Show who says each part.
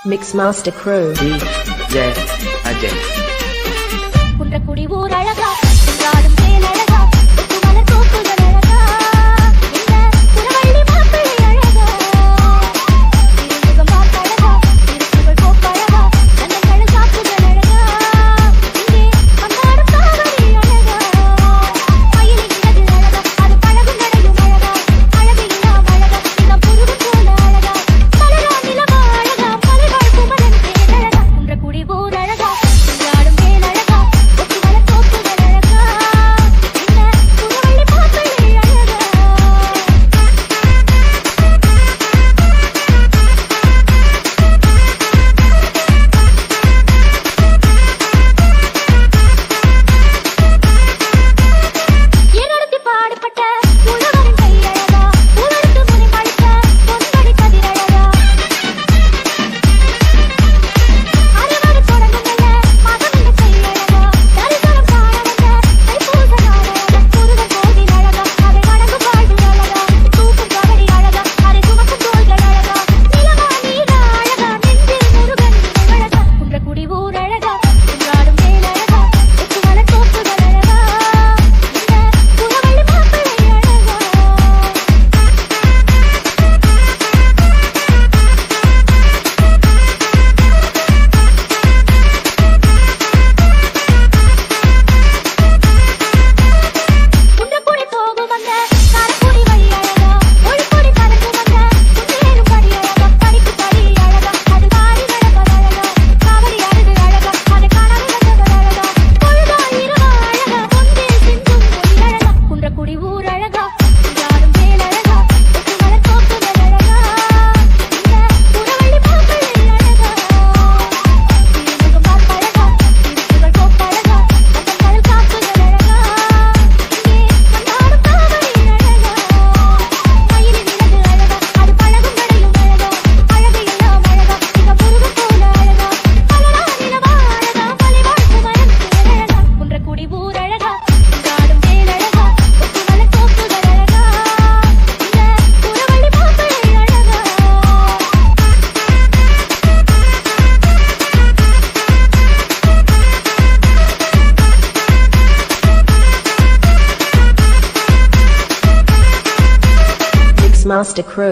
Speaker 1: Mixmaster Crew
Speaker 2: DJ Ajay
Speaker 3: Kundrakudi ஊர் அழகா ஆடும் தேன் அழகா மலர் பூக்குகள் அழகா இந்த புறவள்ளி மாப்பிள்ளை அழகா திருமுகம் பார்த்தழகா திருப்புகழ் போக்கழகா நன்னங்கள் சாப்புகள் அழகா இங்கே வந்தாடும் காவடி அழகா மயிலின் இறகு அழகா அது பழகும் நடையும் அழகா அழகு இல்லாம் அழகா இளம் புருவம் போல அழகா மலரா நிலவா அழகா மலைவாழ் குமரன் தேன் அழகா குன்றக்குடி ஊர் அழகா ஆடும் தேன் அழகா மலர் பூக்குகள் அழகா இந்த புறவள்ளி மாப்பிள்ளை அழகா ஏனடத்தி பாடுபட்ட உழவரின் கையழகா உலருக்கு முனை பழித்த பொன்வடி கதிரழகா அறுவடை தொடங்குங்கல்ல மகன் இந்த கையழகா தரிசனம் காண வந்த தைப்பூச நாளழகா முருகன் கோவில் அழகா அதை வணங்கும் வாழ்வு அழகா தூக்கும் கபடி அழகா அதை சுமக்கும் தோள்கள் அழகா நிலவா நீரா அழகா நெஞ்சில் முருகன் அழகா குன்றக்குடி ஊர் அழகா ஆடும் தேன் அழகா மலர் பூக்குகள் அழகா இந்த புறவள்ளி மாப்பிள்ளை அழகா குன்றக்குடி போகும் அந்த காரக்குடி வழி அழகா ஒளிக்குடி கலக்கும் அந்த குன்னேறும் படி அழகா படிக்கு படி அழகா அது வாரி நடப்பது அழகா காவடி அழகு அழகா அதை காணாமல் வந்தவர் அழகா பொழுதா இரவா அழகா பொந்தில் சிந்தும் பொடி அழகா குன்றக்குடி ஊர் அழகா ஆடும் தேன் அழகா மலர் பூக்குகள் அழகா இந்த புறவள்ளி மாப்பிள்ளை அழகா திருமுகம் பார்த்தழகா திருப்புகழ் போக்கழகா நன்னங்கள் சாப்புகள் அழகா இங்கே வந்தாடும் காவடி அழகா மயிலின் இறகு அழகா அது பழகும் நடையும் அழகா அழகு எல்லாம் அழகா இளம் புருவம் போல அழகா மலரா நிலவா அழகா மலைவாழ் குமரன் தேன் அழகா குன்றக்குடி ஊர் அழகா ஆடும் தேன் அழகா மலர் பூக்குகள் அழகா இந்த புறவள்ளி மாப்பிள்ளை அழகா
Speaker 1: Mixmaster Crew